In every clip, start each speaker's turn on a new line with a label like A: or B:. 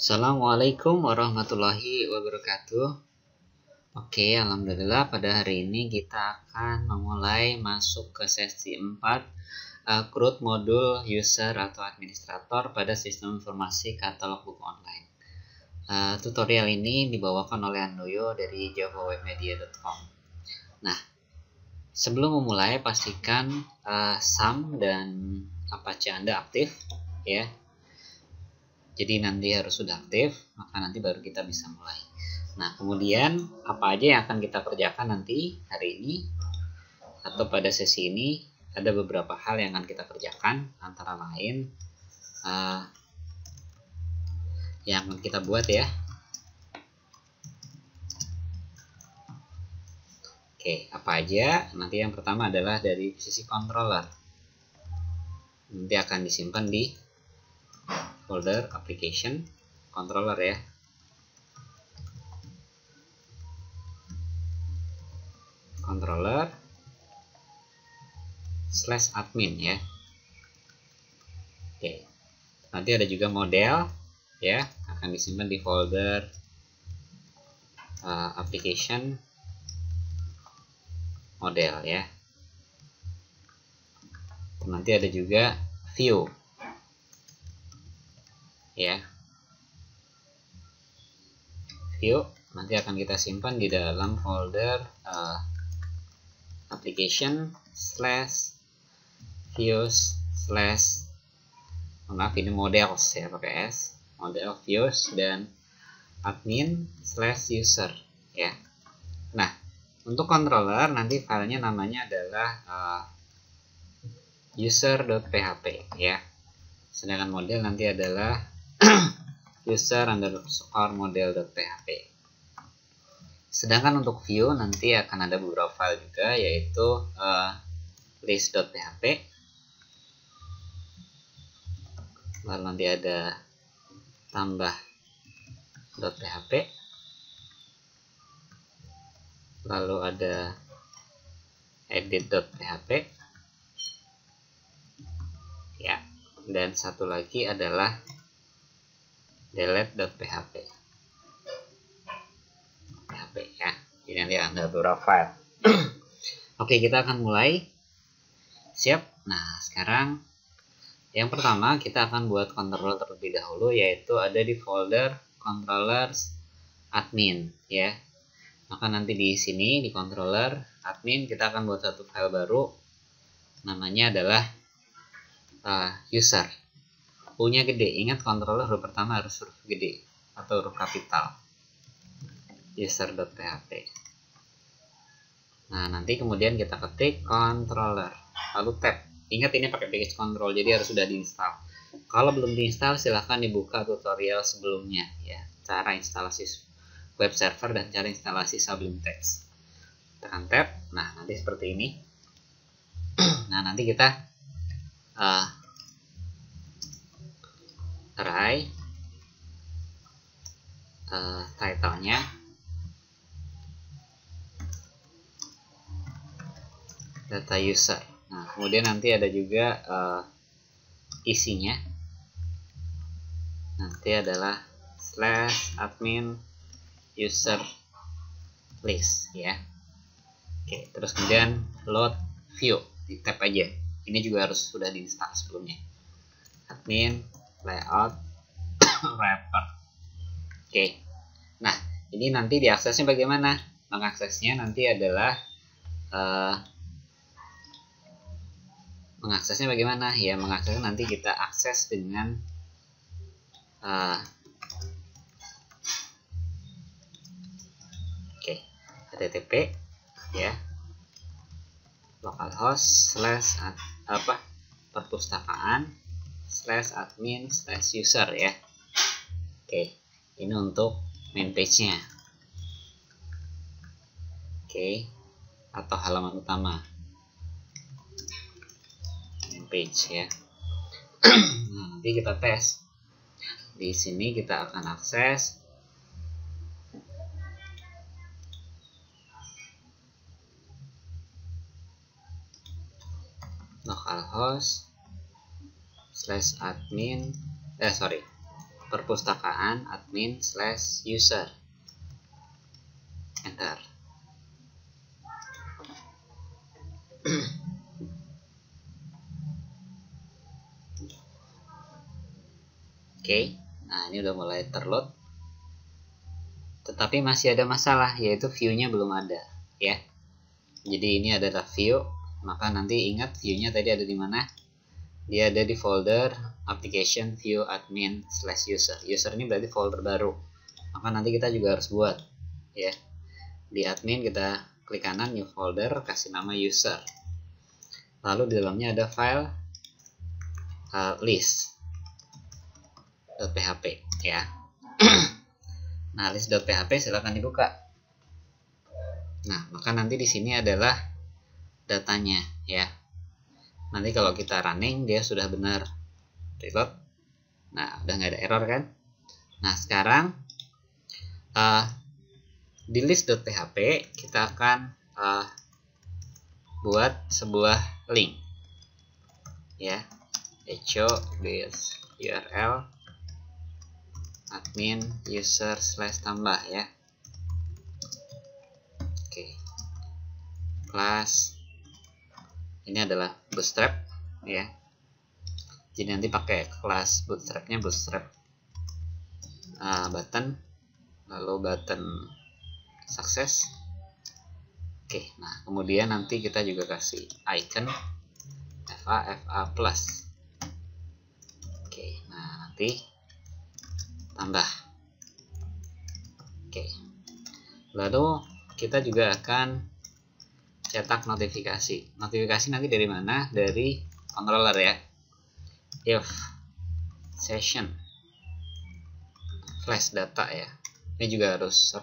A: Assalamualaikum warahmatullahi wabarakatuh. Oke, alhamdulillah pada hari ini kita akan memulai masuk ke sesi 4 CRUD modul user atau administrator pada sistem informasi katalog buku online. Tutorial ini dibawakan oleh Handoyo dari javawebmedia.com. Nah, sebelum memulai pastikan SAM dan Apache Anda aktif ya. Jadi nanti harus sudah aktif, maka nanti baru kita bisa mulai. Nah, kemudian apa aja yang akan kita kerjakan nanti hari ini atau pada sesi ini, ada beberapa hal yang akan kita kerjakan, antara lain yang akan kita buat ya. Oke, apa aja? Nanti yang pertama adalah dari sisi controller. Nanti akan disimpan di folder application controller ya. Controller /admin ya. Oke. Nanti ada juga model ya, akan disimpan di folder application model ya. Nanti ada juga view ya. View nanti akan kita simpan di dalam folder application /views/ maaf, ini models ya, pakai S, model views dan admin /user ya. Nah, untuk controller nanti filenya namanya adalah user.php ya. Sedangkan model nanti adalah user_model.php. Sedangkan untuk view nanti akan ada beberapa file juga, yaitu list.php, lalu nanti ada tambah.php, lalu ada edit.php ya, dan satu lagi adalah delete.php ya. Ini nanti ada beberapa file. Oke, kita akan mulai. Siap. Nah, sekarang yang pertama kita akan buat controller terlebih dahulu, yaitu ada di folder controllers admin ya. Maka nanti di sini di controller admin kita akan buat satu file baru, namanya adalah user. U-nya gede. Ingat, controller huruf pertama harus huruf gede atau huruf kapital. User.php. Nah, nanti kemudian kita ketik controller, lalu tab. Ingat, ini pakai package control, jadi harus sudah diinstal. Kalau belum diinstal, silahkan dibuka tutorial sebelumnya ya, cara instalasi web server dan cara instalasi Sublime Text. Tekan tab. Nah, nanti seperti ini. Nah, nanti kita try title-nya data user. Nah, kemudian nanti ada juga isinya. Nanti adalah /admin user list ya. Oke, terus kemudian load view, di tab aja. Ini juga harus sudah diinstal sebelumnya. Admin layout wrapper. Oke. Nah, ini nanti diaksesnya bagaimana? Mengaksesnya nanti adalah mengaksesnya bagaimana? Ya, mengaksesnya nanti kita akses dengan http ya, localhost perpustakaan/admin/user ya. Oke, ini untuk main page-nya. Oke, atau halaman utama main page ya. Nah, nanti kita tes. Di sini kita akan akses localhost/admin perpustakaan admin/user. Enter. Oke, nah ini udah mulai terload. Tetapi masih ada masalah, yaitu view-nya belum ada, ya. Jadi ini adalah view, maka nanti ingat view-nya tadi ada di mana? Dia ada di folder application view admin/user. User ini berarti folder baru. Maka nanti kita juga harus buat, ya. Di admin kita klik kanan new folder, kasih nama user. Lalu di dalamnya ada file list.php, ya. Nah, list.php silakan dibuka. Nah, maka nanti di sini adalah datanya, ya. Nanti kalau kita running dia sudah benar. Reload. Nah, udah nggak ada error kan? Nah, sekarang di list.php kita akan buat sebuah link, ya. Echo base URL admin user /tambah, ya. Oke. Kelas ini adalah bootstrap, ya. Jadi nanti pakai kelas bootstrapnya bootstrap button, lalu button success. Oke, nah kemudian nanti kita juga kasih icon fa plus. Oke, nah nanti tambah. Oke, lalu kita juga akan cetak notifikasi. Notifikasi nanti dari mana? Dari controller, ya. If session flash data, ya. Ini juga harus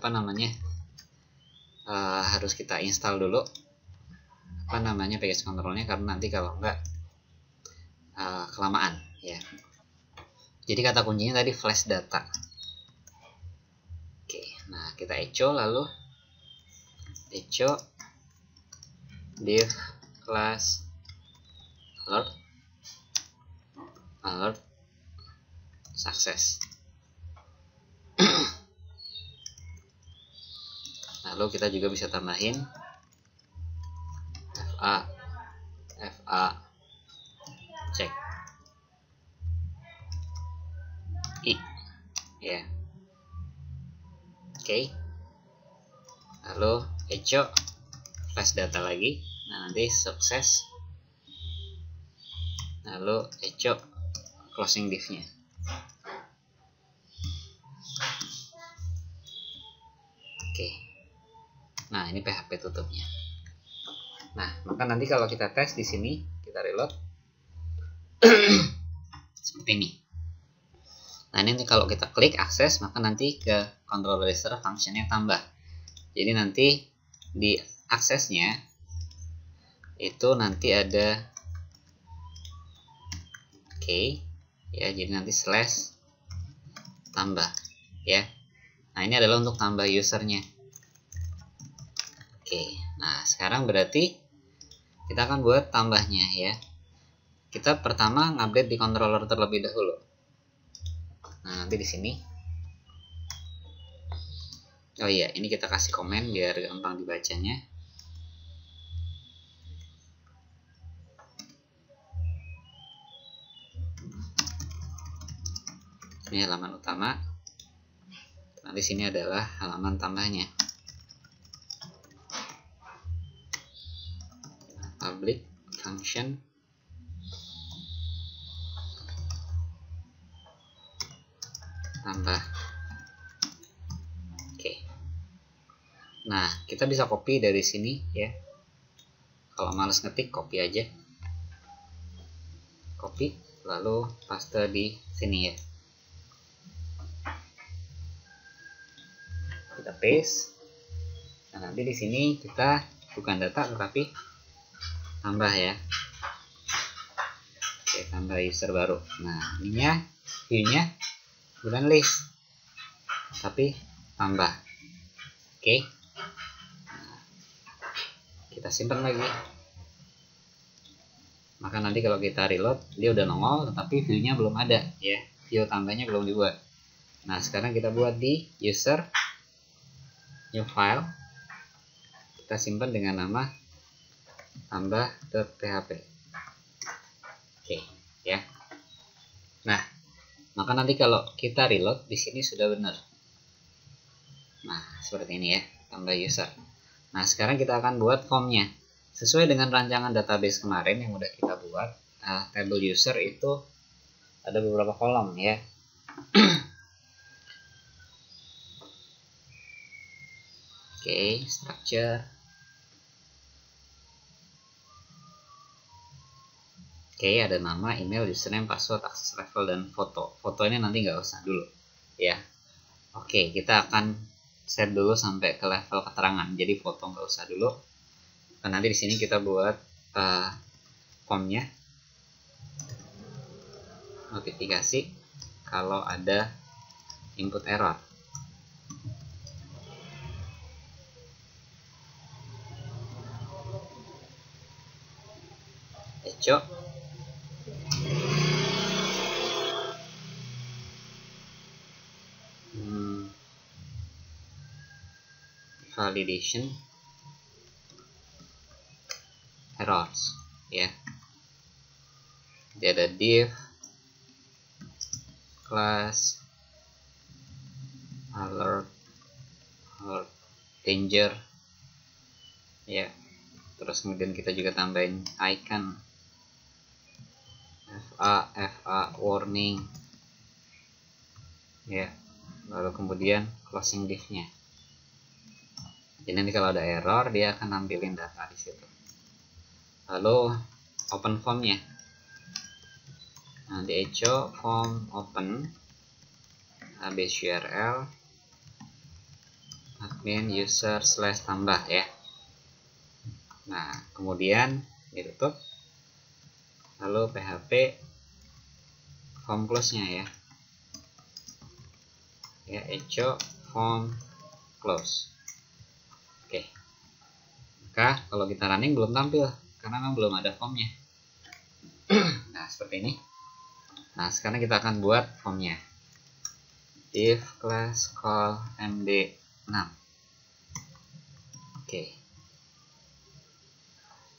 A: harus kita install dulu package controlnya, karena nanti kalau enggak kelamaan, ya. Jadi kata kuncinya tadi flash data. Oke, nah kita echo, lalu echo div class alert success. Lalu kita juga bisa tambahin fa check i, ya. Oke. Lalu echo flash data lagi. Nah, nanti sukses. Lalu echo closing div-nya. Oke. Nah, ini PHP tutupnya. Nah, maka nanti kalau kita tes di sini, kita reload seperti ini. Nah, ini kalau kita klik akses, maka nanti ke control register functionnya tambah. Jadi nanti di aksesnya itu nanti ada ya, jadi nanti slash tambah, ya. Nah, ini adalah untuk tambah usernya. Nah sekarang berarti kita akan buat tambahnya, ya. Kita pertama ngupdate di controller terlebih dahulu. Nah, nanti di sini, oh iya, ini kita kasih komen biar gampang dibacanya. Ini halaman utama. Nanti sini adalah halaman tambahnya. Public function tambah. Nah, kita bisa copy dari sini, ya. Kalau males ngetik, copy aja. Copy, lalu paste di sini, ya. Kita paste. Nah, nanti di sini kita bukan data tetapi tambah, ya. Oke, tambah user baru. Nah, ininya view-nya bukan list tapi tambah. Oke. Kita simpan lagi. Maka nanti kalau kita reload dia udah nongol tetapi view-nya belum ada, ya. View tambahnya belum dibuat. Nah, sekarang kita buat di user, new file, kita simpan dengan nama tambah.php. Oke, ya. Nah, maka nanti kalau kita reload di sini sudah benar. Nah, seperti ini ya, tambah user. Nah, sekarang kita akan buat formnya. Sesuai dengan rancangan database kemarin yang udah kita buat, table user itu ada beberapa kolom ya. Oke, structure. Oke, ada nama, email, username, password, access level, dan foto. Foto ini nanti nggak usah dulu ya. Oke, kita akan set dulu sampai ke level keterangan. Jadi foto nggak usah dulu. Dan nanti di sini kita buat formnya, notifikasi kalau ada input error. Echo validation errors ya. Dia ada div, class, alert, danger ya. Terus kemudian kita juga tambahin icon, FA warning ya. Lalu kemudian closing div-nya. Jadi nanti kalau ada error dia akan nampilin data di situ. Lalu open formnya. Nah, di echo form open base URL admin user / tambah ya. Nah, kemudian ditutup. Lalu PHP form close-nya ya. Ya, echo form close. Oke. Maka kalau kita running belum tampil karena memang belum ada formnya. Nah, seperti ini. Nah, sekarang kita akan buat formnya. If class call md6. Oke.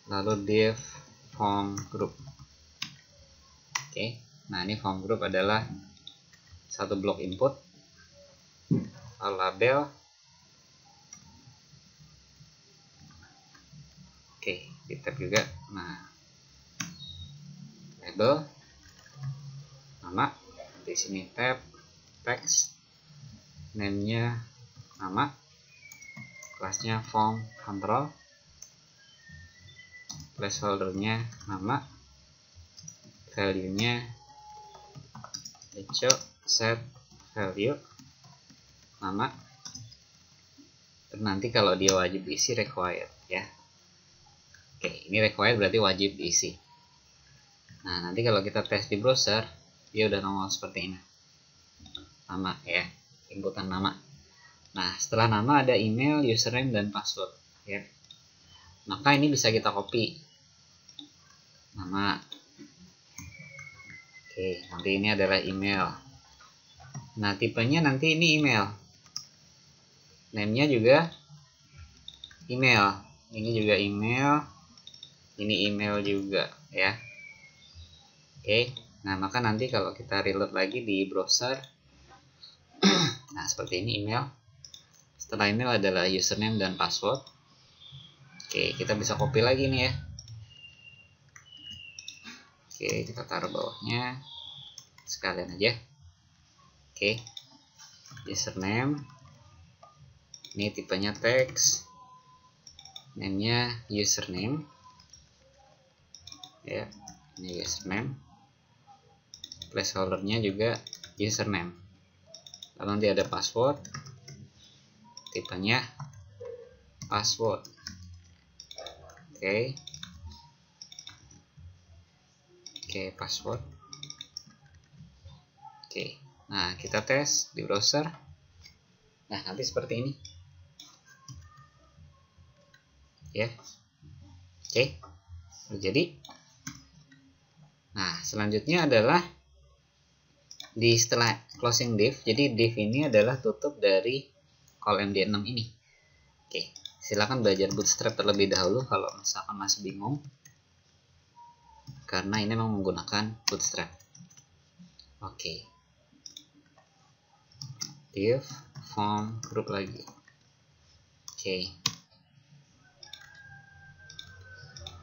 A: Lalu div form group. Oke. Nah, ini form group adalah satu blok input, label. Oke, di tab juga. Nah, label, nama, di sini tab, text, name-nya nama, kelasnya form control, placeholder-nya nama, value-nya echo set value nama. Dan nanti kalau dia wajib diisi required ya. Oke, ini required berarti wajib diisi. Nah, nanti kalau kita tes di browser, dia udah nongol seperti ini. Nama ya, inputan nama. Nah, setelah nama ada email, username, dan password ya. Maka ini bisa kita copy. Nama. Oke, nanti ini adalah email. Nah, tipenya nanti ini email. Name-nya juga email. Ini juga email. Ini email juga ya. Oke, nah maka nanti kalau kita reload lagi di browser, nah seperti ini email. Setelah email adalah username dan password. Oke, kita bisa copy lagi nih ya. Oke, kita taruh bawahnya sekalian aja. Oke, username. Ini tipenya text. Name-nya username. Ya, ini username. Placeholder-nya juga username. Lalu nanti ada password. Tipenya password. Oke. Oke, password. Oke. Nah, kita tes di browser. Nah, nanti seperti ini. Ya. Oke. Jadi, nah, selanjutnya adalah di setelah closing div, jadi div ini adalah tutup dari call MD6 ini. Oke, silakan belajar Bootstrap terlebih dahulu kalau misalkan masih bingung, karena ini memang menggunakan Bootstrap. Oke, div form group lagi. Oke,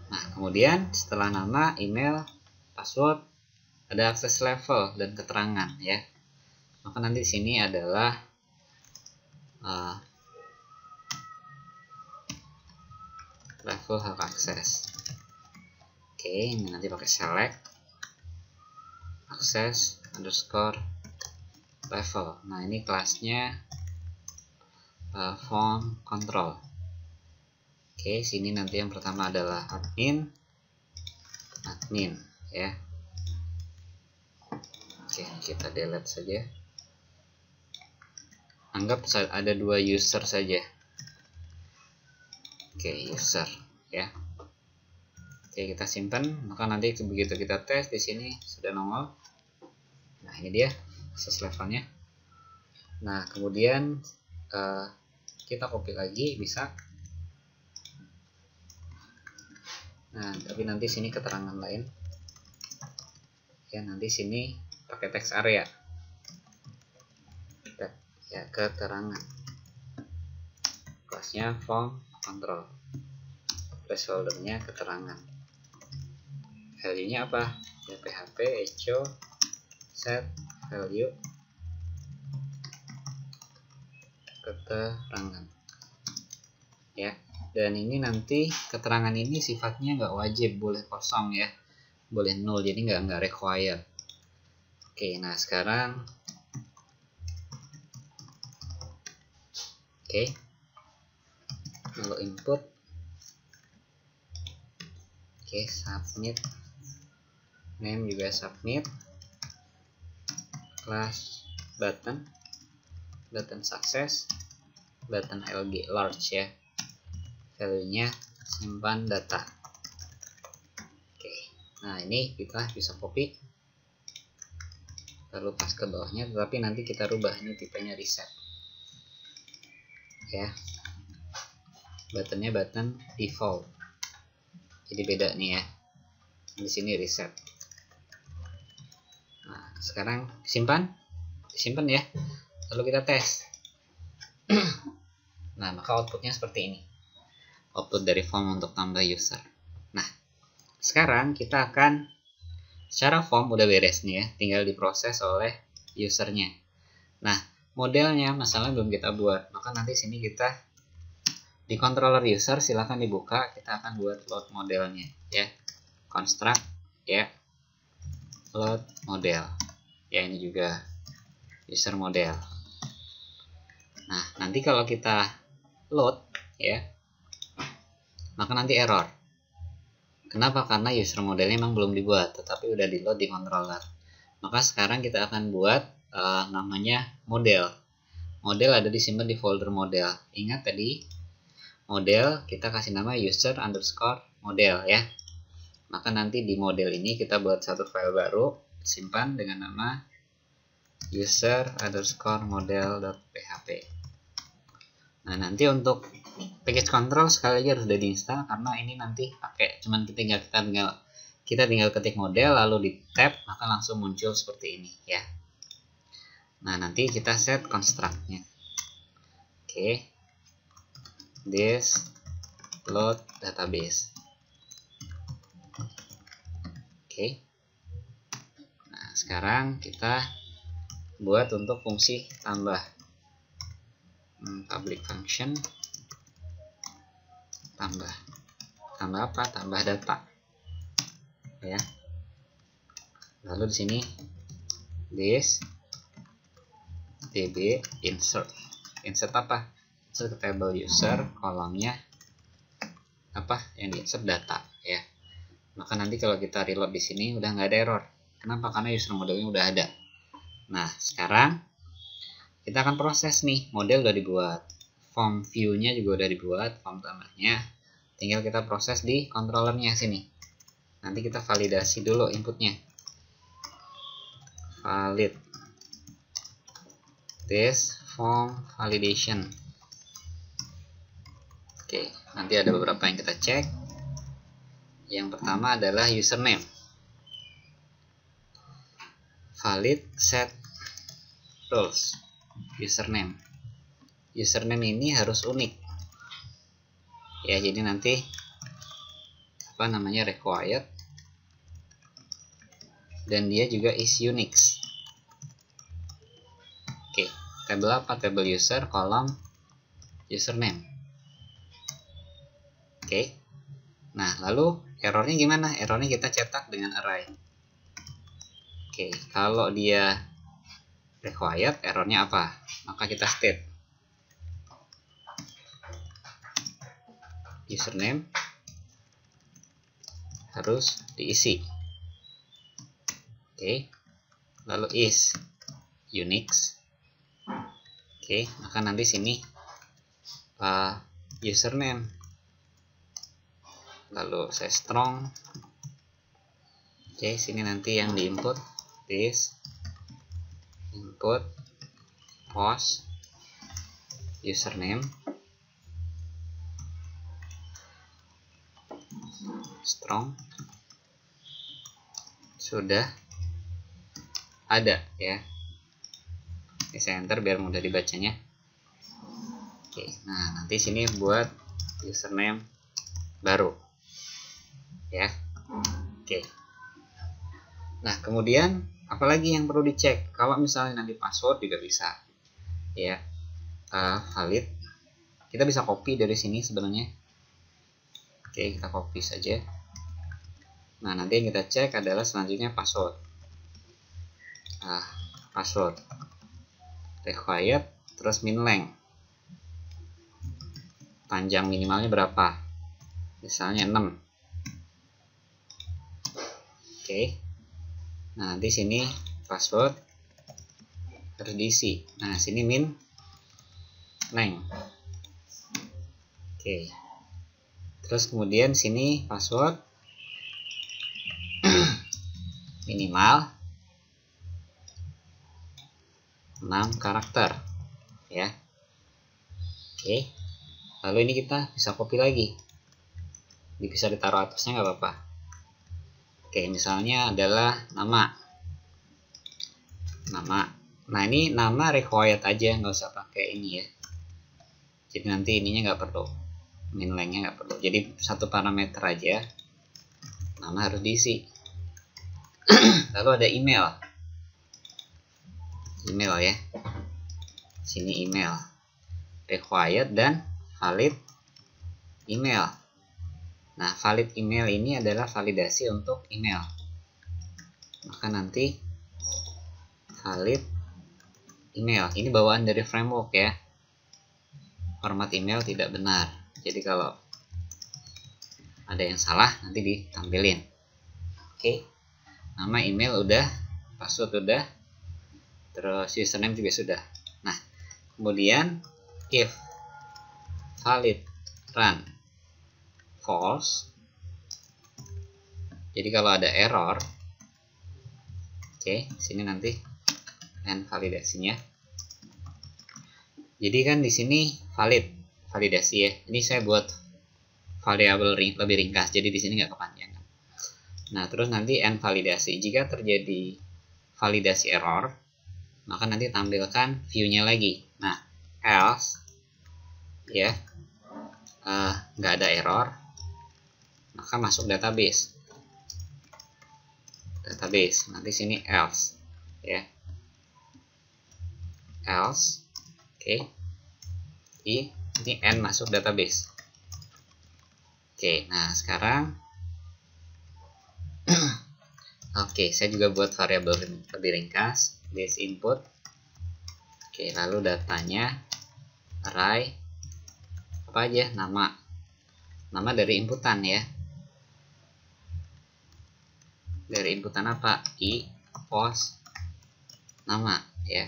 A: nah kemudian setelah nama, email, password, ada akses level dan keterangan ya. Maka nanti di sini adalah level hak akses. Oke, ini nanti pakai select access underscore level. Nah ini kelasnya form control. Oke, sini nanti yang pertama adalah admin ya. Oke, kita delete saja. Anggap ada 2 user saja. Oke, user ya. Oke, kita simpan. Maka nanti begitu kita tes di sini sudah nongol. Nah ini dia akses levelnya. Nah kemudian kita copy lagi bisa. Nah tapi nanti sini keterangan lain. Ya nanti sini pakai text area. Ya keterangan. Kelasnya form control. Placeholdernya keterangan. Value-nya apa? Ya PHP echo set value keterangan. Ya, dan ini nanti keterangan ini sifatnya nggak wajib, boleh kosong ya, boleh nol, jadi nggak require. Oke, nah sekarang kalau input, submit, name juga submit, class button success, button LG large ya, value-nya simpan data. Oke, nah ini kita bisa copy, lalu pas ke bawahnya, tetapi nanti kita rubah, ini tipenya reset ya. Buttonnya button default, jadi beda nih ya, di sini reset. Nah sekarang disimpan ya, lalu kita tes. Nah maka outputnya seperti ini, output dari form untuk tambah user. Nah sekarang kita akan, secara form udah beres nih ya, tinggal diproses oleh usernya. Nah modelnya masalah belum kita buat, maka nanti sini kita di controller user silahkan dibuka, kita akan buat load modelnya ya, construct ya, load model ya, ini juga user model. Nah nanti kalau kita load ya, maka nanti error. Kenapa? Karena user modelnya memang belum dibuat, tetapi udah di load di controller. Maka sekarang kita akan buat namanya model. Model ada disimpan di folder model. Ingat tadi model kita kasih nama user underscore model ya. Maka nanti di model ini kita buat satu file baru, simpan dengan nama user underscore model.php. Nah nanti untuk package control sekali lagi harus udah diinstal, karena ini nanti pakai cuman kita tinggal ketik model lalu di tab, maka langsung muncul seperti ini ya. Nah nanti kita set construct-nya. Oke. This load database. Oke. Nah sekarang kita buat untuk fungsi tambah. Public function tambah apa? Tambah data ya. Lalu di sini this db insert apa? Insert ke table user, kolomnya apa yang di insert? Data ya. Maka nanti kalau kita reload di sini udah nggak ada error. Kenapa? Karena user modelnya udah ada. Nah sekarang kita akan proses nih, model udah dibuat, form view-nya juga udah dibuat, form tambahnya, tinggal kita proses di controllernya sini. Nanti kita validasi dulu inputnya, valid this form validation. Oke, nanti ada beberapa yang kita cek. Yang pertama adalah username. Valid set rules. Username ini harus unik ya, jadi nanti required, dan dia juga is unique. Oke, tabel apa? Tabel user, kolom username. Oke, nah lalu errornya gimana? Errornya kita cetak dengan array. Oke, kalau dia required, errornya apa? Maka kita state username harus diisi. Oke, lalu is unique. Oke, maka nanti sini username, lalu saya strong. Oke, sini nanti yang diinput this input post username strong sudah ada ya. Oke, saya enter biar mudah dibacanya. Oke, nah nanti sini buat username baru ya. Oke, nah kemudian apalagi yang perlu dicek? Kalau misalnya nanti password juga bisa ya, valid. Kita bisa copy dari sini sebenarnya. Oke, kita copy saja. Nah, nanti yang kita cek adalah selanjutnya password. Password required, terus min length, panjang minimalnya berapa? Misalnya 6. Oke. Nah, nanti sini password harus diisi. Nah, sini min length. Oke. Terus kemudian sini password minimal 6 karakter ya. Oke. Lalu ini kita bisa copy lagi. Bisa ditaruh atasnya nggak apa-apa. Oke, misalnya adalah nama. Nah, ini nama required aja, nggak usah pakai ini ya. Jadi nanti ininya nggak perlu, min length-nya nggak perlu. Jadi satu parameter aja, nama harus diisi. Lalu ada email ya. Sini email required dan valid email. Nah, valid email ini adalah validasi untuk email. Maka nanti valid email ini bawaan dari framework ya. Format email tidak benar. Jadi kalau ada yang salah nanti ditampilin. Oke. Nama email udah, password udah, terus username juga sudah. Nah, kemudian if valid run false, jadi kalau ada error, oke, sini nanti end validasinya. Jadi kan di sini validasi ya. Ini saya buat variabel lebih ringkas, jadi di sini nggak kepanjangan. Nah, terus nanti end validasi. Jika terjadi validasi error, maka nanti tampilkan view-nya lagi. Nah, else ya, nggak ada error, maka masuk database. Nanti sini else ya, else. Oke. Ini n masuk database. Oke, nah sekarang oke, saya juga buat variabel lebih ringkas, this input. Oke, lalu datanya array apa aja? Nama dari inputan ya. Dari inputan apa? Post nama ya.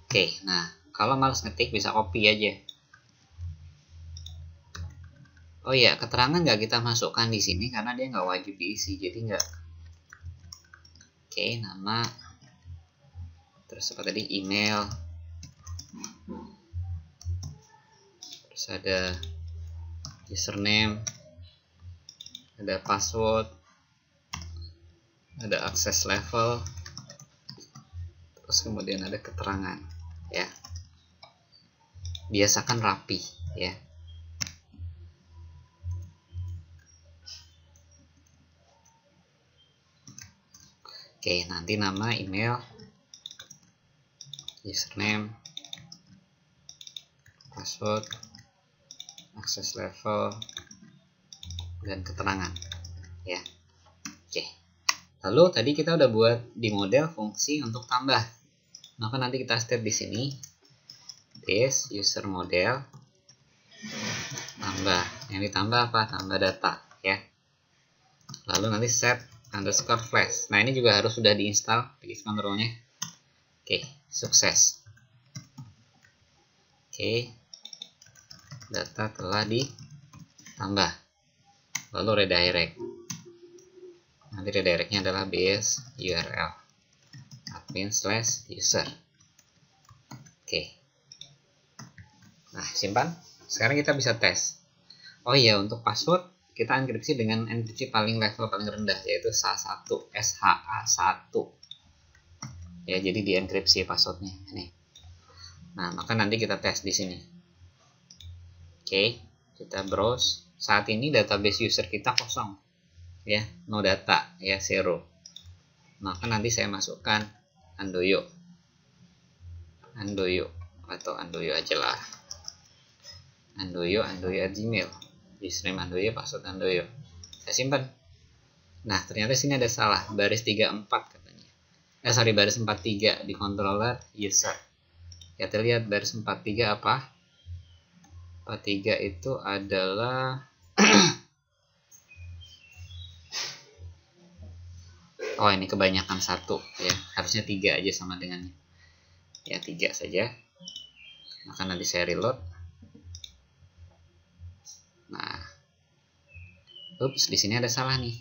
A: Oke, nah kalau males ngetik bisa copy aja. Oh iya, keterangan nggak kita masukkan di sini karena dia nggak wajib diisi, jadi nggak. Oke, nama terus apa tadi, email, terus ada username, ada password, ada access level, terus kemudian ada keterangan ya. Biasakan rapi ya. Oke, nanti nama, email, username, password, access level, dan keterangan ya. Oke. Lalu tadi kita udah buat di model fungsi untuk tambah. Maka nanti kita set di sini this user model tambah. Yang ditambah apa? Tambah data ya. Lalu nanti set underscore flash. Nah, ini juga harus sudah diinstal package controlnya. Oke, sukses. Oke, data telah ditambah. Lalu redirect. Nanti redirectnya adalah base URL admin/user. Oke. Nah, simpan. Sekarang kita bisa tes. Oh iya, untuk password kita enkripsi dengan enkripsi paling level paling rendah, yaitu SHA-1, SHA-1. Ya, jadi di enkripsi passwordnya ini. Nah, maka nanti kita tes di sini. Oke, kita browse. Saat ini database user kita kosong. Ya, no data, ya, zero. Maka nanti saya masukkan Andoyo atau Andoyo aja lah. Andoyo @gmail. Username Andoyo, password Andoyo. Saya simpan. Nah, ternyata sini ada salah, baris 34 katanya. Baris 43 di controller user. Kita lihat baris 43 apa? 43 itu adalah oh, ini kebanyakan 1 ya. Harusnya 3 aja sama dengannya. Ya, 3 saja. Maka nanti saya reload. Nah, ups, di sini ada salah nih.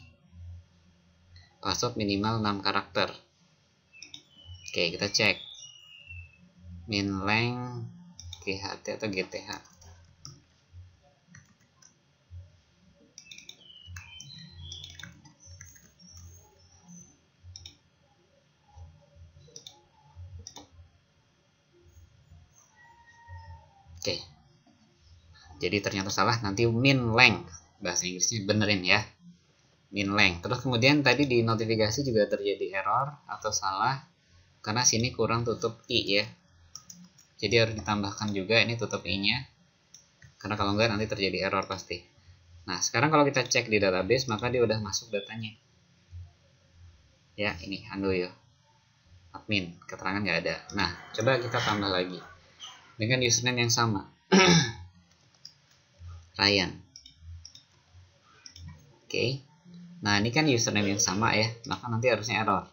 A: Password minimal 6 karakter. Oke, kita cek. Min length GHT atau GTH. Oke. Jadi ternyata salah, nanti min length. Bahasa Inggrisnya benerin ya. Min length. Terus kemudian tadi di notifikasi juga terjadi error atau salah karena sini kurang tutup i ya. Jadi harus ditambahkan juga ini tutup i-nya. Karena kalau enggak nanti terjadi error pasti. Nah, sekarang kalau kita cek di database maka dia udah masuk datanya. Ya, ini Andoyo. Admin, keterangan nggak ada. Nah, coba kita tambah lagi dengan username yang sama. Ryan. Oke. Nah, ini kan username yang sama ya, maka nanti harusnya error.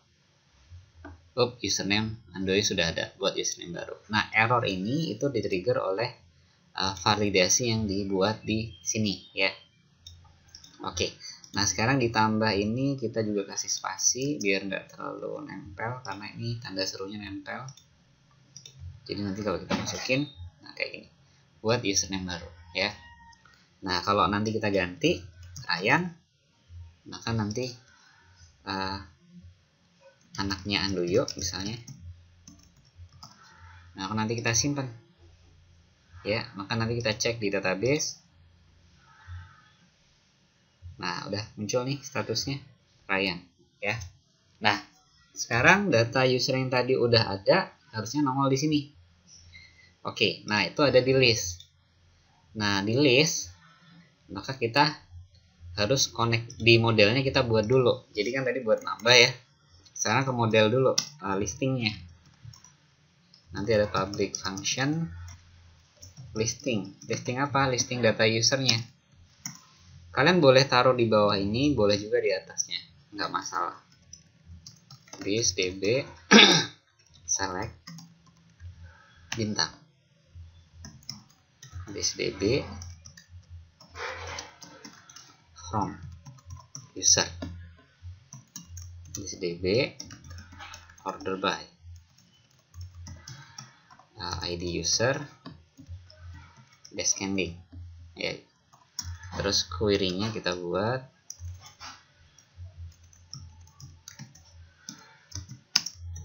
A: Username Andoyo sudah ada, buat username baru. Nah, error ini itu di-trigger oleh validasi yang dibuat di sini ya. Oke. Nah, sekarang ditambah ini kita juga kasih spasi biar nggak terlalu nempel karena ini tanda serunya nempel. Jadi nanti kalau kita masukin, nah kayak gini, buat username baru ya. Nah, kalau nanti kita ganti Ryan, maka nanti anaknya Andoyo misalnya. Nah, nanti kita simpan ya, maka nanti kita cek di database. Nah, udah muncul nih statusnya Ryan ya. Nah, sekarang data user yang tadi udah ada harusnya nongol di sini. Oke, nah itu ada di list. Nah, di list maka kita harus connect di modelnya, kita buat dulu. Jadi kan tadi buat nambah ya. Sekarang ke model dulu, listingnya. Nanti ada public function listing. Listing apa? Listing data usernya. Kalian boleh taruh di bawah ini, boleh juga di atasnya, nggak masalah. This db select bintang. This db from user. This db order by. ID user descending ya. Terus query-nya kita buat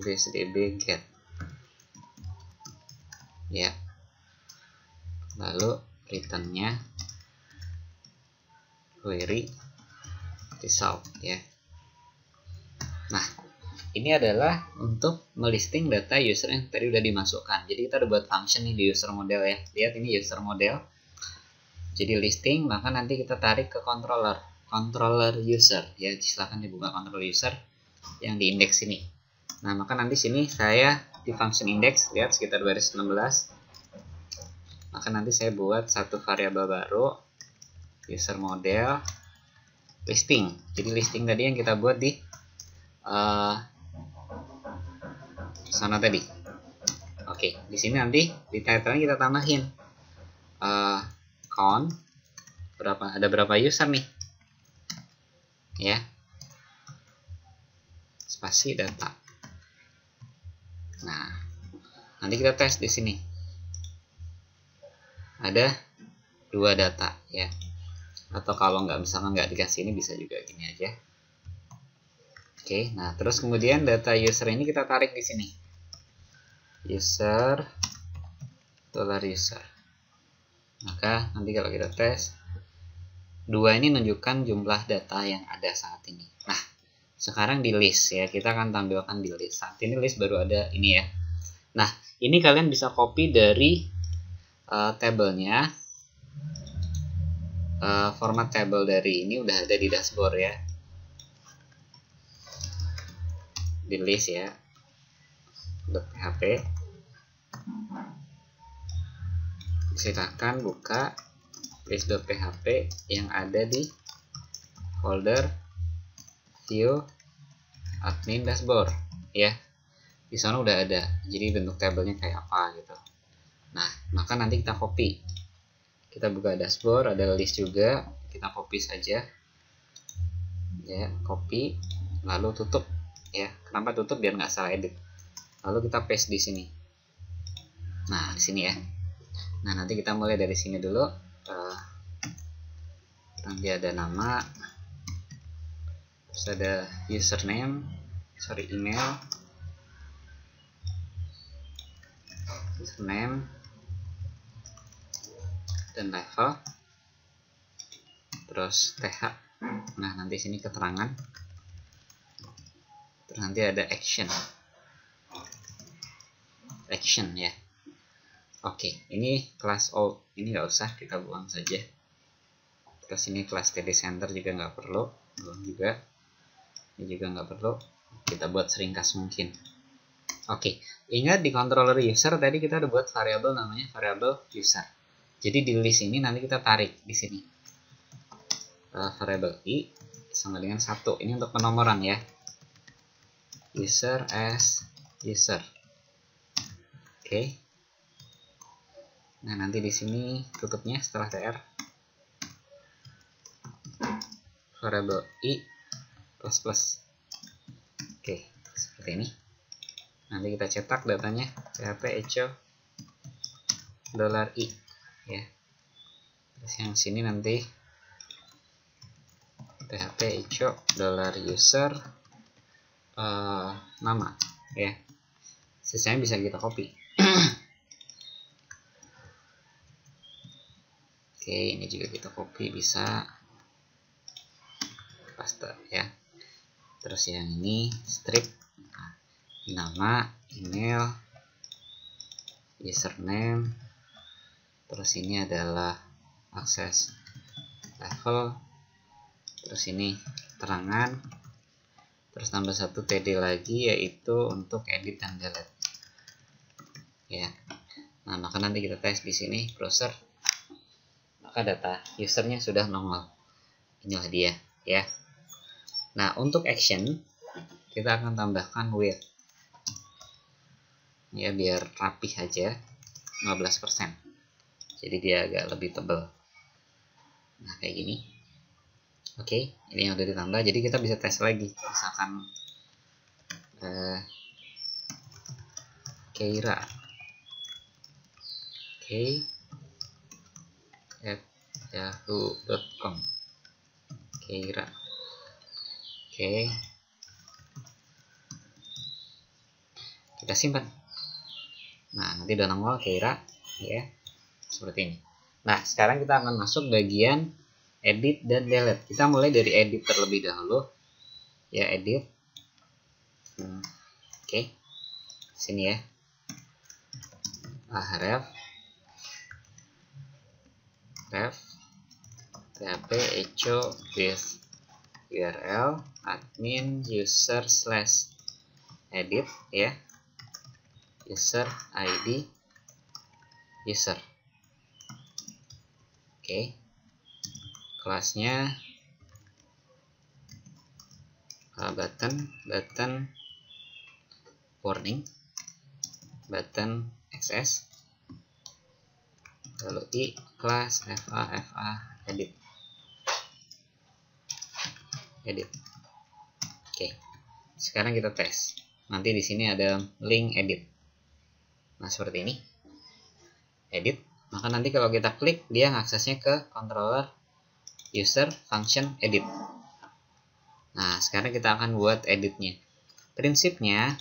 A: db get ya. Lalu return-nya query result ya. Nah, ini adalah untuk melisting data user yang tadi udah dimasukkan. Jadi kita udah buat function nih di user model ya. Lihat ini user model. Jadi listing, maka nanti kita tarik ke controller user ya. Silahkan dibuka controller user yang di index ini. Nah, maka nanti sini saya di function index, lihat sekitar baris 16. Maka nanti saya buat satu variabel baru, user model listing. Jadi listing tadi yang kita buat di sana tadi. Oke, di sini nanti di title kita tambahin count berapa, ada berapa user nih ya, spasi data. Nah, nanti kita tes di sini ada 2 data ya, atau kalau misalkan nggak dikasih ini bisa juga gini aja. Oke, nah terus kemudian data user ini kita tarik di sini, user $user. Maka nanti kalau kita tes 2 ini menunjukkan jumlah data yang ada saat ini. Nah, sekarang di list ya, kita akan tampilkan di list. Saat ini list baru ada ini ya. Nah, ini kalian bisa copy dari tabelnya. Format table dari ini udah ada di dashboard ya, di list ya, .php. Silakan buka list.php yang ada di folder view admin dashboard ya. Di sana udah ada, jadi bentuk tabelnya kayak apa gitu. Nah, maka nanti kita copy, kita buka dashboard, ada list juga, kita copy saja ya, copy lalu tutup ya. Kenapa tutup? Biar nggak salah edit. Lalu kita paste di sini. Nah, di sini ya. Nah, nanti kita mulai dari sini dulu. Nanti ada nama, terus ada username dan level, terus th. Nah, nanti sini keterangan, terus nanti ada action ya. Oke, ini kelas all, ini nggak usah, kita buang saja. Terus ini kelas TD center juga nggak perlu, buang juga. Ini juga nggak perlu, kita buat seringkas mungkin. Oke, ingat di controller user tadi kita udah buat variabel namanya variabel user. Jadi di list ini nanti kita tarik di sini variabel i sama dengan 1. Ini untuk penomoran ya. User as user. Oke. Nah, nanti di sini tutupnya setelah tr variabel i plus. Oke, seperti ini. Nanti kita cetak datanya php echo $i ya. Terus yang sini nanti php echo $user nama ya. Sisanya bisa kita copy. Oke, ini juga kita copy, bisa paste ya. Terus yang ini strip, nama, email, username, terus ini adalah akses level, terus ini keterangan, terus tambah 1 td lagi yaitu untuk edit dan delete ya. Nah, maka nanti kita tes di sini browser, maka data usernya sudah nongol. Inilah dia ya. Nah, untuk action kita akan tambahkan width ya, biar rapih aja, 15%. Jadi dia agak lebih tebal. Nah, kayak gini. Oke, ini yang udah ditambah. Jadi kita bisa tes lagi. Misalkan Keira yahoo.com. Keira. Oke, kita simpan. Nah, nanti udah nongol Keira ya, seperti ini. Nah, sekarang kita akan masuk bagian edit dan delete. Kita mulai dari edit terlebih dahulu ya, edit. Oke, sini ya, ref php echo with URL admin user / edit ya, user ID user. Oke, kelasnya button warning, button access, lalu i class fa edit. Oke, sekarang kita tes. Nanti di sini ada link edit. Nah, seperti ini. Edit. Maka nanti kalau kita klik, dia ngaksesnya ke controller user function edit. Nah, sekarang kita akan buat editnya. Prinsipnya,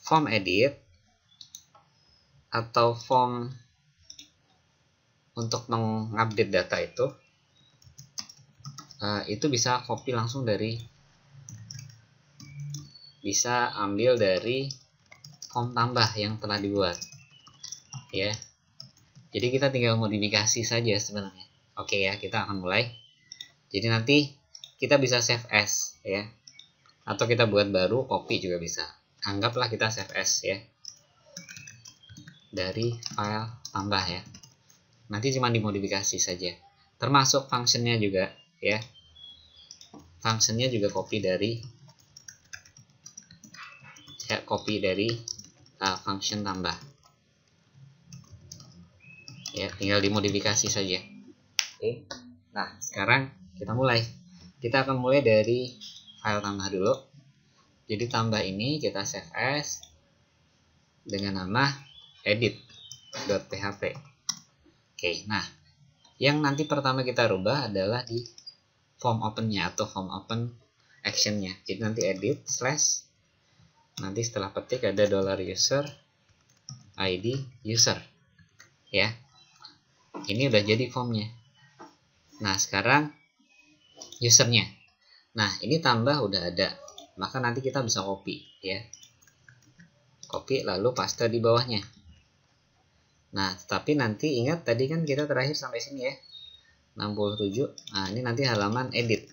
A: form edit atau form untuk mengupdate data itu bisa copy langsung dari, bisa ambil dari form tambah yang telah dibuat ya. Jadi kita tinggal modifikasi saja sebenarnya. Oke ya, kita akan mulai. Jadi nanti kita bisa save as ya, atau kita buat baru, copy juga bisa. Anggaplah kita save as ya, dari file tambah ya. Nanti cuma dimodifikasi saja, termasuk functionnya juga ya. Functionnya juga copy dari function tambah ya, tinggal dimodifikasi saja. Oke. Nah, sekarang kita mulai. Kita akan mulai dari file tambah dulu. Jadi tambah ini kita save as dengan nama edit.php. Oke, nah yang nanti pertama kita rubah adalah di form open-nya atau form open action-nya. Jadi nanti edit slash, nanti setelah petik ada $user ID user ya. Ini udah jadi formnya. Nah, sekarang usernya. Nah, ini tambah udah ada, maka nanti kita bisa copy ya. Copy lalu paste di bawahnya. Nah, tapi nanti ingat tadi kan kita terakhir sampai sini ya, 67. Nah, ini nanti halaman edit.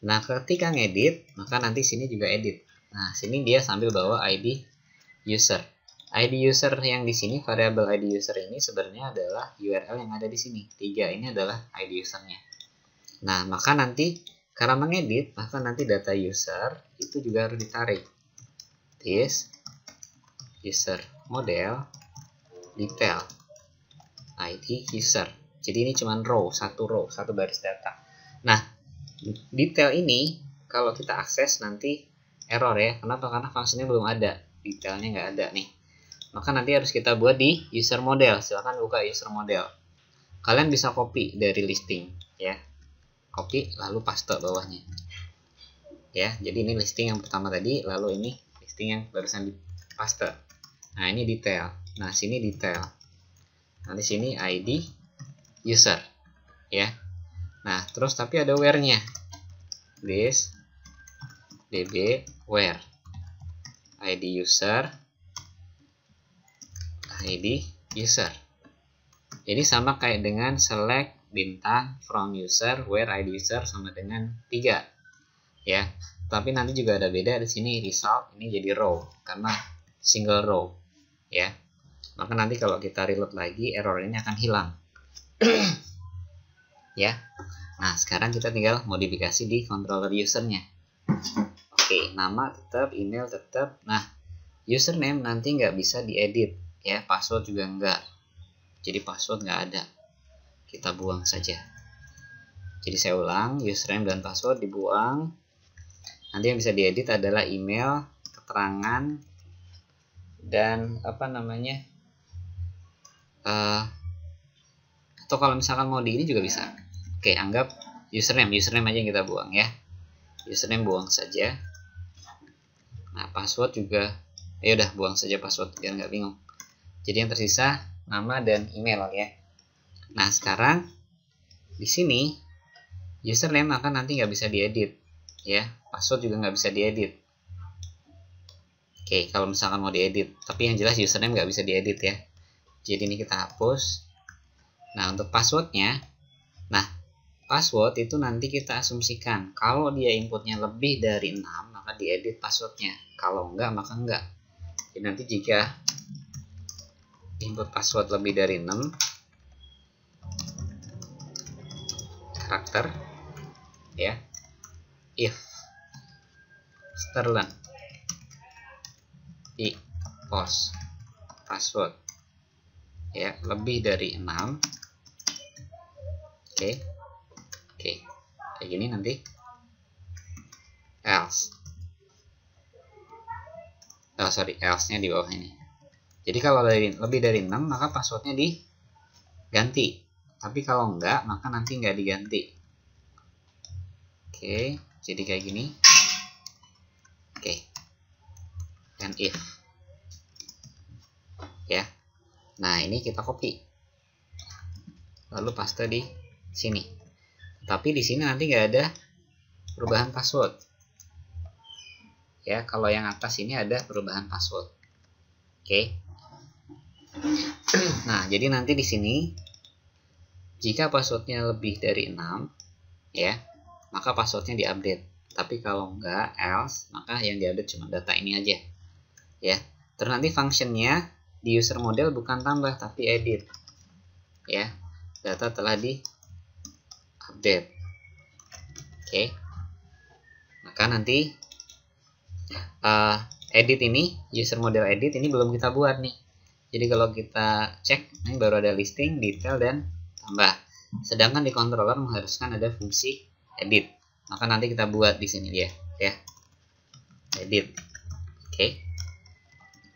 A: Nah, ketika ngedit, maka nanti sini juga edit. Nah, sini dia sambil bawa ID user. ID user yang di sini, variabel ID user ini sebenarnya adalah URL yang ada di sini. 3 ini adalah ID usernya. Nah, maka nanti karena mengedit, maka nanti data user itu juga harus ditarik. This user model detail ID user. Jadi ini cuma satu baris data. Nah, detail ini kalau kita akses nanti error ya. Kenapa? Karena fungsinya belum ada, detailnya nggak ada nih. Maka nanti harus kita buat di user model. Silahkan buka user model. Kalian bisa copy dari listing ya. Copy lalu paste bawahnya. Ya, jadi ini listing yang pertama tadi, lalu ini listing yang barusan di paste. Nah, ini detail. Nah, sini detail. Nanti sini ID user ya. Nah, terus tapi ada where-nya. This db where ID user ID user. Jadi sama kayak dengan select bintang from user where ID user sama dengan 3 ya. Tapi nanti juga ada beda di sini, result ini jadi row karena single row ya. Maka nanti kalau kita reload lagi error ini akan hilang. Ya. Nah, sekarang kita tinggal modifikasi di controller usernya. Oke, nama tetap, email tetap. Nah, username nanti nggak bisa diedit ya, password juga enggak. Jadi password nggak ada, kita buang saja. Jadi saya ulang, username dan password dibuang. Nanti yang bisa diedit adalah email, keterangan, dan apa namanya, atau kalau misalkan mau di ini juga bisa. Oke, anggap username aja yang kita buang ya, username buang saja. Nah, password juga ya udah buang saja password biar nggak bingung. Jadi yang tersisa nama dan email ya. Nah, sekarang di sini username maka nanti nggak bisa diedit ya, password juga nggak bisa diedit. Oke, kalau misalkan mau diedit, tapi yang jelas username nggak bisa diedit ya. Jadi ini kita hapus. Nah, untuk passwordnya, nah password itu nanti kita asumsikan kalau dia inputnya lebih dari 6 maka diedit passwordnya, kalau enggak maka enggak. Jadi nanti jika input password lebih dari 6 karakter ya, if strlen i post password ya lebih dari 6, oke, kayak gini nanti else, else nya di bawah ini. Jadi kalau lebih dari 6 maka passwordnya diganti, tapi kalau enggak maka nanti enggak diganti. Oke, jadi kayak gini. Oke, and if ya. Nah, ini kita copy lalu paste di sini, tapi di sini nanti nggak ada perubahan password ya. Kalau yang atas ini ada perubahan password. Oke. Nah, jadi nanti di sini jika passwordnya lebih dari 6 ya, maka passwordnya diupdate. Tapi kalau enggak else, maka yang diupdate cuma data ini aja ya. Terus nanti functionnya di user model bukan tambah tapi edit ya, data telah di update. Oke, maka nanti edit ini, user model edit ini belum kita buat nih. Jadi kalau kita cek ini baru ada listing, detail, dan tambah. Sedangkan di controller mengharuskan ada fungsi edit. Maka nanti kita buat di sini dia ya, edit. Oke,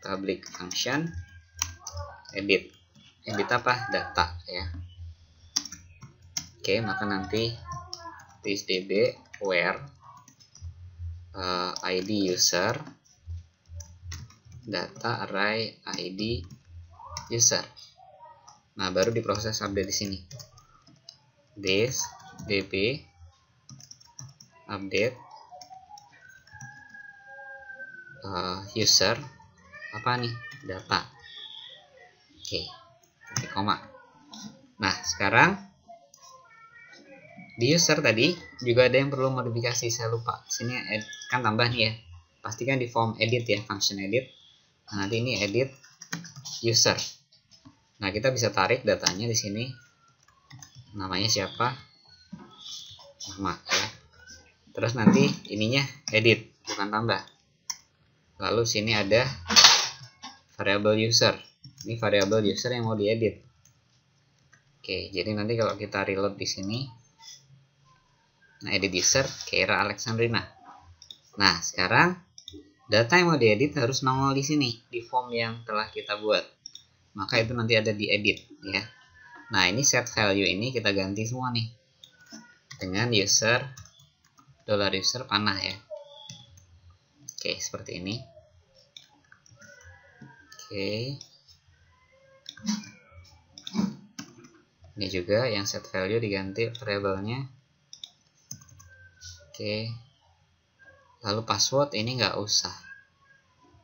A: public function edit. Edit apa? Data ya. Oke, maka nanti thisdb where id user data array id user. Nah, baru diproses update di sini. This db update user apa nih? Data. Oke, titik koma. Nah, sekarang di user tadi juga ada yang perlu modifikasi, saya lupa. Sini kan tambah nih ya. Pastikan di form edit ya, function edit. Nah, nanti ini edit user. Nah, kita bisa tarik datanya di sini. Namanya siapa? Nama ya. Terus nanti ininya edit, bukan tambah. Lalu sini ada variable user. Ini variable user yang mau diedit. Oke, jadi nanti kalau kita reload di sini, nah edit user Keira Alexandrina. Nah, sekarang data yang mau diedit harus nongol di sini di form yang telah kita buat. Maka itu nanti ada di edit ya. Nah, ini set value ini kita ganti semua nih dengan user $user panah ya. Oke, seperti ini. Oke. Ini juga yang set value diganti variabelnya. Oke. Lalu password ini nggak usah.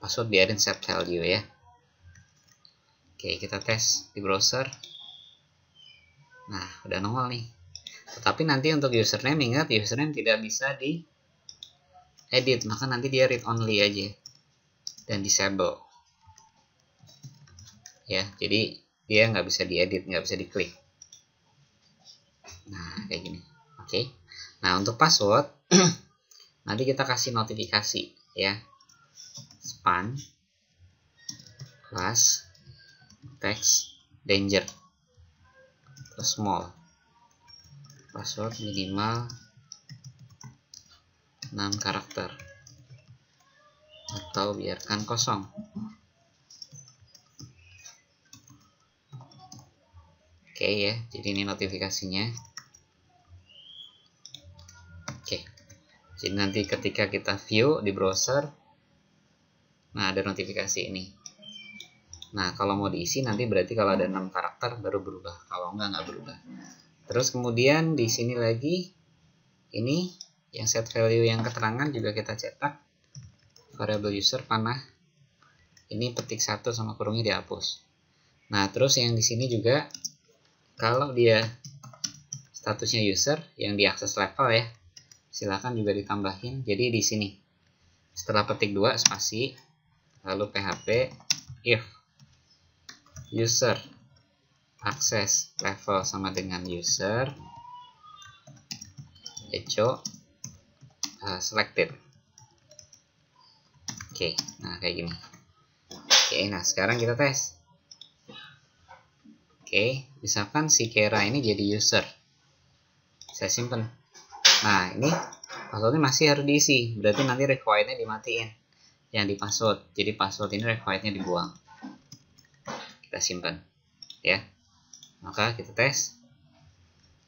A: Password biarin set value ya. Oke, kita tes di browser. Nah, udah nongol nih. Tetapi nanti untuk username, ingat username tidak bisa di edit, maka nanti dia read only aja dan disable ya. Jadi dia nggak bisa diedit, nggak bisa diklik. Nah, kayak gini. Oke. Nah, untuk password nanti kita kasih notifikasi ya, span plus text danger plus small, password minimal 6 karakter atau biarkan kosong. Oke ya, jadi ini notifikasinya. Oke, jadi nanti ketika kita view di browser, nah ada notifikasi ini. Nah kalau mau diisi nanti berarti kalau ada 6 karakter baru berubah, kalau nggak berubah. Terus kemudian di sini lagi, ini yang set value yang keterangan juga kita cetak variable user panah. Ini petik 1 sama kurungnya dihapus. Nah terus yang di sini juga kalau dia statusnya user yang diakses level ya, silakan juga ditambahin. Jadi di sini setelah petik 2 spasi, lalu php if user access level sama dengan user echo selected. Oke, nah kayak gini. Oke, nah sekarang kita tes. Oke, misalkan si Kera ini jadi user, saya simpen. Nah ini passwordnya masih harus diisi, berarti nanti requirednya dimatiin yang di password. Jadi password ini requirednya dibuang. Kita simpan ya. Maka kita tes.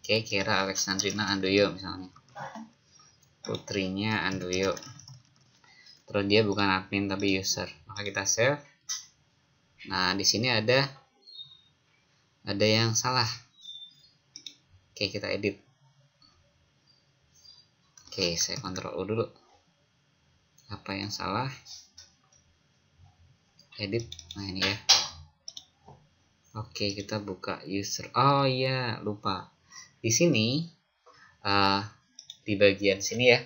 A: Oke, Kera Alexandrina Andoyo misalnya, putrinya Andoyo, terus dia bukan admin tapi user, maka kita save. Nah di sini ada yang salah. Oke, kita edit. Oke, saya Ctrl U dulu. Apa yang salah? Edit. Nah ini ya. Oke, kita buka user. Oh iya, lupa. Di sini di bagian sini ya,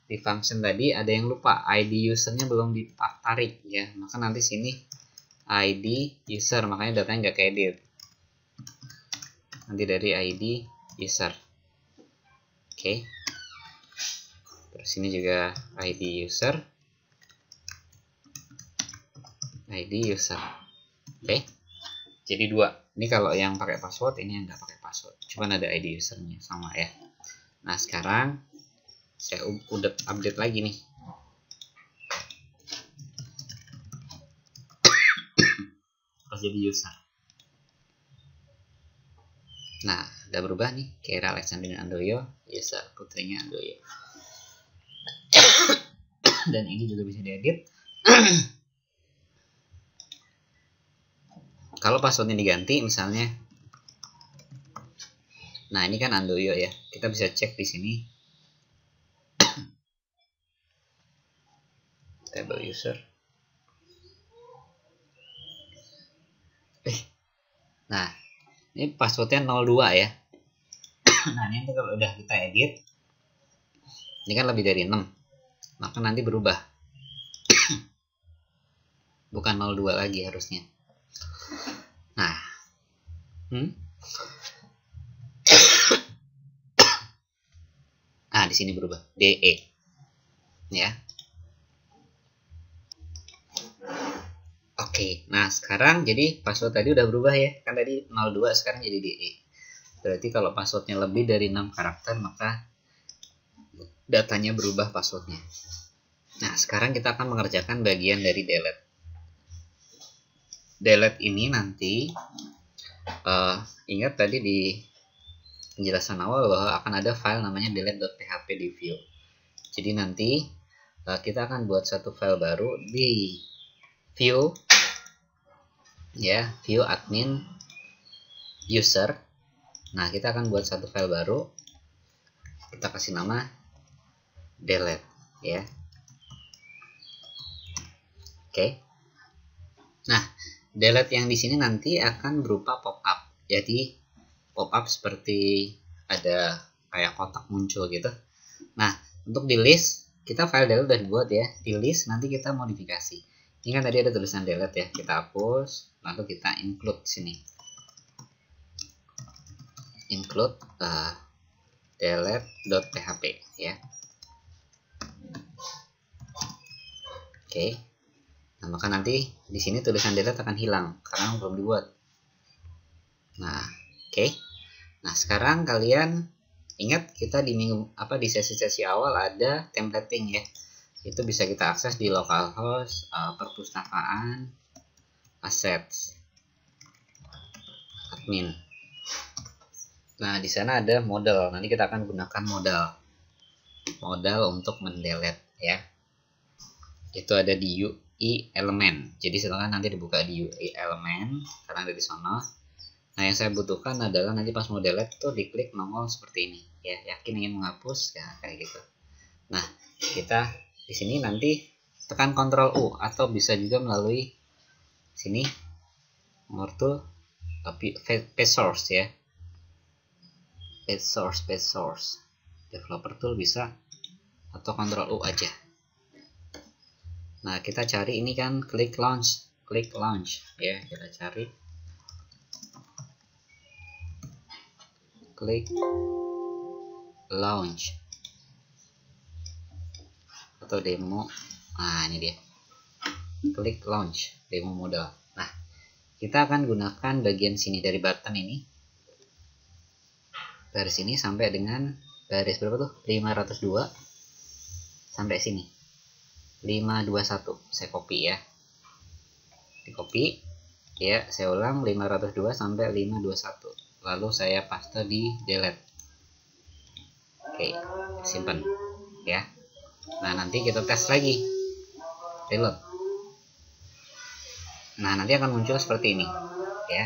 A: di function tadi ada yang lupa, ID usernya belum ditarik ya. Maka nanti sini ID user, makanya datanya nggak keedit. Nanti dari ID user. Oke. Terus ini juga ID user. ID user. Oke. Jadi 2. Ini kalau yang pakai password, ini yang nggak pakai password. Cuman ada ID usernya sama ya. Nah, sekarang saya udah update lagi nih. Pas jadi user. Nah, udah berubah nih. Kera Alexandrina Andoyo, user, putrinya Andoyo. Dan ini juga bisa diedit. Kalau passwordnya diganti misalnya, nah ini kan Andoyo ya, kita bisa cek di sini table user. Nah ini passwordnya 02 ya. Nah ini kalau udah kita edit, ini kan lebih dari 6, maka nanti berubah. Bukan 02 lagi harusnya. Nah di sini berubah DE ya. Oke, nah sekarang jadi password tadi udah berubah ya, kan tadi 02 sekarang jadi DE. Berarti kalau passwordnya lebih dari 6 karakter maka datanya berubah passwordnya. Nah sekarang kita akan mengerjakan bagian dari delete. Delete ini nanti ingat tadi di penjelasan awal bahwa akan ada file namanya delete.php di view. Jadi nanti kita akan buat satu file baru di view ya, view admin user. Nah kita akan buat satu file baru, kita kasih nama delete ya. Oke. Nah delete yang di sini nanti akan berupa pop-up. Jadi pop-up seperti ada kayak kotak muncul gitu. Nah untuk di list, kita file delete udah dibuat ya. Di list nanti kita modifikasi. Ini kan tadi ada tulisan delete ya, kita hapus, lalu kita include sini. Include delete.php ya. Oke. Nah, maka nanti di sini tulisan delete akan hilang karena belum dibuat. Nah, oke. Nah, sekarang kalian ingat kita di di sesi-sesi awal ada templating ya. Itu bisa kita akses di localhost, perpustakaan, assets, admin. Nah, di sana ada modal. Nanti kita akan gunakan modal untuk mendelete ya. Itu ada di UI element. Jadi silakan nanti dibuka di UI element karena ada di sana. Nah, yang saya butuhkan adalah nanti pas mau delete tuh diklik nongol seperti ini ya. Yakin ingin menghapus ya, kayak gitu. Nah, kita di sini nanti tekan Ctrl U atau bisa juga melalui sini nomor tool tapi paste source ya. Paste source. Developer tool bisa atau Ctrl U aja. Nah, kita cari ini kan klik launch ya, kita cari klik launch atau demo. Nah, ini dia. Klik launch demo modal. Nah, kita akan gunakan bagian sini dari button ini. Dari sini sampai dengan baris berapa tuh? 502 sampai sini. 521. Saya copy ya. Di copy. Ya, saya ulang 502 sampai 521. Lalu saya paste di delete. Oke, simpan ya. Nah, nanti kita tes lagi. Reload. Nah, nanti akan muncul seperti ini ya.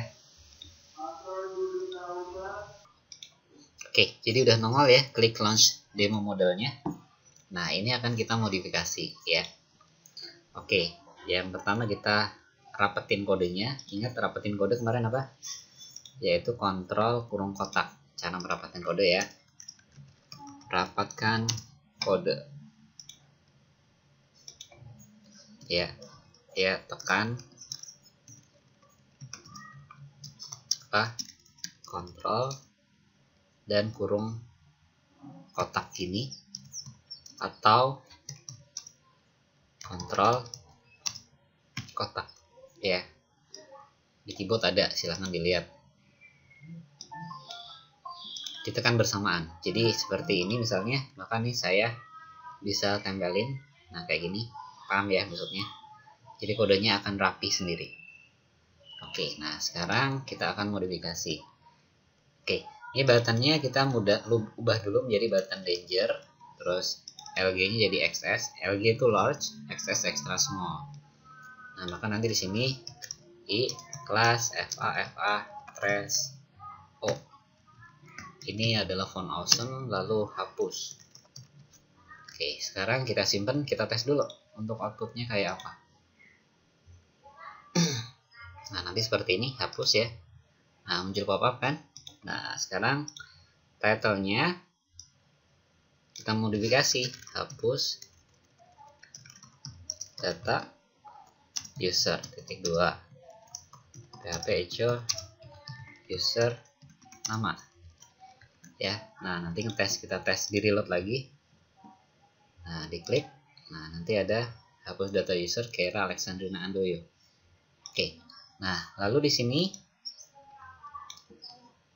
A: Oke, jadi udah nongol ya, klik launch demo modelnya. Nah, ini akan kita modifikasi ya. Oke, yang pertama kita rapetin kodenya. Ingat rapetin kode kemarin apa? Yaitu kontrol kurung kotak. Cara merapatkan kode ya. Rapatkan kode. Ya, tekan kontrol dan kurung kotak ini atau kontrol kotak ya. Di keyboard ada, silahkan dilihat. Ditekan bersamaan. Jadi seperti ini misalnya, maka nih saya bisa tempelin. Nah, kayak gini. Paham ya maksudnya? Jadi kodenya akan rapi sendiri. Oke, nah sekarang kita akan modifikasi. Oke, ini buttonnya kita ubah dulu menjadi button danger. Terus LG-nya jadi XS. LG itu large, XS extra small. Nah, maka nanti di sini I class FA trace O. Ini adalah font awesome, lalu hapus. Oke, sekarang kita simpan, kita tes dulu untuk outputnya kayak apa. Nah, nanti seperti ini, hapus ya. Nah, muncul pop-up kan. Nah, sekarang title-nya kita modifikasi, hapus data user .2 php echo user nama ya. Nah, nanti kita tes di reload lagi. Nah, diklik. Nah, nanti ada hapus data user Kera Alexandrina Andoyo. Oke. Nah, lalu di sini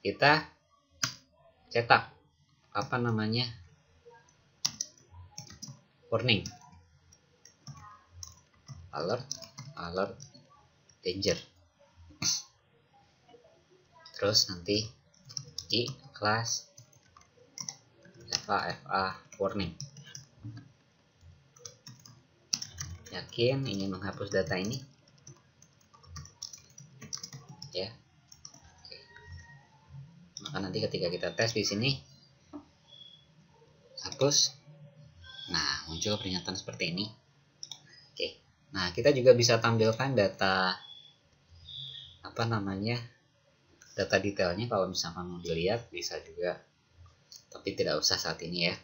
A: kita cetak apa namanya? Warning. Alert danger. Terus nanti I class FA warning. Yakin ingin menghapus data ini ya. Oke. Maka nanti ketika kita tes di sini hapus, nah muncul peringatan seperti ini. Oke. Nah, kita juga bisa tampilkan data apa namanya, data detailnya. Kalau misalkan mau dilihat bisa juga, tapi tidak usah saat ini ya.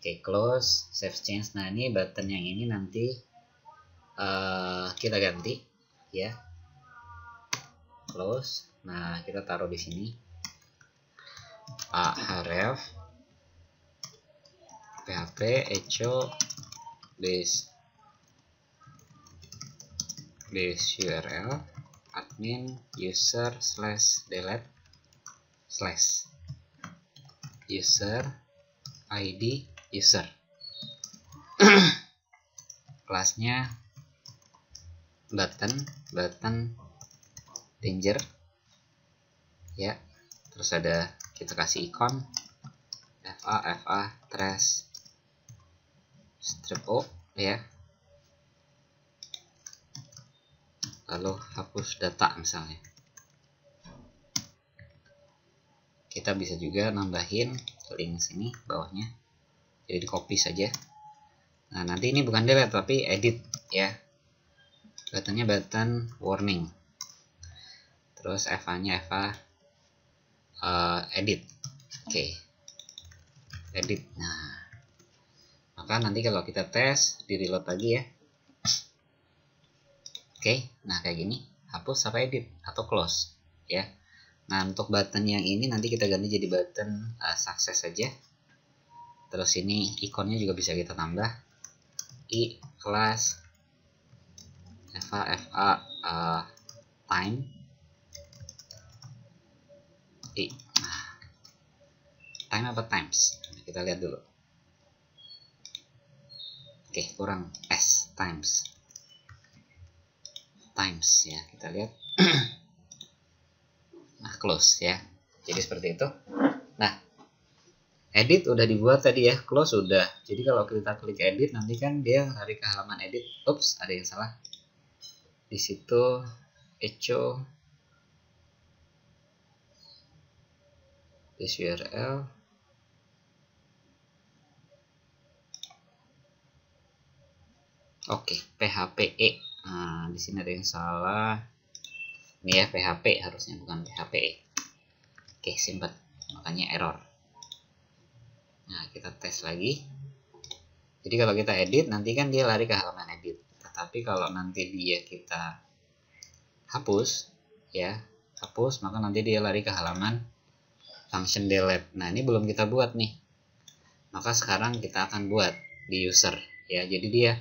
A: Oke, close, save change. Nah, ini button yang ini nanti kita ganti ya. Close. Nah, kita taruh di sini href php echo base URL admin user /delete / user id user. Kelasnya button danger ya. Terus ada kita kasih ikon fa trash strip o ya, lalu hapus data misalnya. Kita bisa juga nambahin link sini bawahnya, jadi di copy saja. Nah, nanti ini bukan delete tapi edit ya, buttonnya button warning, terus eva-nya edit. Oke, edit. Nah, maka nanti kalau kita tes di reload lagi ya. Oke, nah kayak gini, hapus apa edit atau close ya. Nah, untuk button yang ini nanti kita ganti jadi button sukses saja. Terus ini ikonnya juga bisa kita tambah i kelas fa time i. Nah, time apa times? Kita lihat dulu. Oke, kurang s, times ya, kita lihat. Nah, close ya, jadi seperti itu. Nah, edit udah dibuat tadi ya, close udah. Jadi kalau kita klik edit nanti kan dia lari ke halaman edit. Ups, ada yang salah di situ. Echo this URL. Oke, phpe. Nah, di sini ada yang salah. Ini ya, php harusnya, bukan phpe. Oke, simpan, makanya error. Nah, kita tes lagi. Jadi kalau kita edit nanti kan dia lari ke halaman edit. Tetapi kalau nanti dia kita hapus ya, hapus, maka nanti dia lari ke halaman function delete. Nah, ini belum kita buat nih. Maka sekarang kita akan buat di user ya. Jadi dia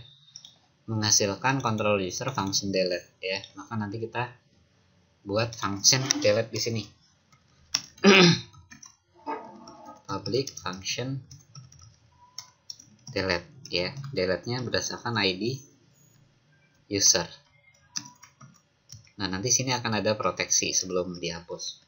A: menghasilkan control user function delete ya. Maka nanti kita buat function delete di sini. Public function delete ya. Delete-nya berdasarkan ID user. Nah, nanti sini akan ada proteksi sebelum dihapus.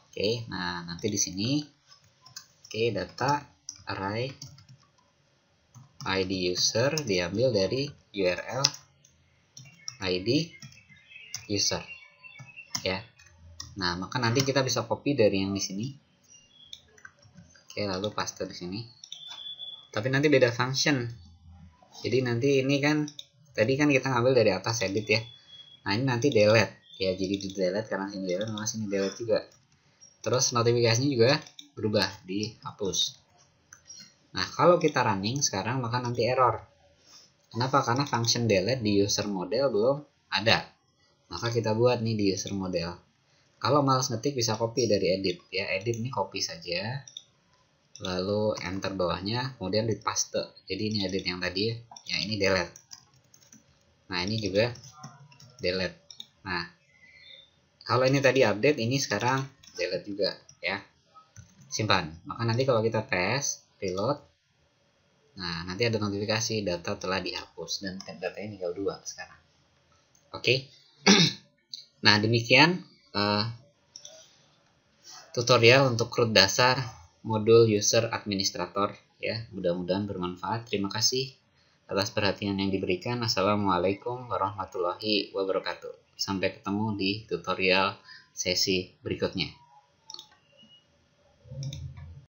A: Oke, nah nanti di sini data array ID user diambil dari URL ID user ya. Nah, maka nanti kita bisa copy dari yang di sini. Oke, lalu paste di sini. Tapi nanti beda function. Jadi nanti ini kan tadi kan kita ngambil dari atas edit ya. Nah, ini nanti delete ya. Jadi di delete karena sini delete, maka sini delete juga. Terus notifikasinya juga berubah, dihapus. Nah, kalau kita running sekarang maka nanti error. Kenapa? Karena function delete di user model belum ada. Maka kita buat nih di user model. Kalau malas ngetik bisa copy dari edit ya. Edit ini copy saja. Lalu enter bawahnya, kemudian di paste. Jadi ini edit yang tadi ya, ini delete. Nah, ini juga delete. Nah, kalau ini tadi update, ini sekarang delete juga ya. Simpan. Maka nanti kalau kita tes reload, nah nanti ada notifikasi data telah dihapus dan datanya tinggal 2 sekarang. Oke. Nah, demikian tutorial untuk root dasar modul user administrator ya. Mudah-mudahan bermanfaat. Terima kasih atas perhatian yang diberikan. Assalamualaikum warahmatullahi wabarakatuh. Sampai ketemu di tutorial sesi berikutnya.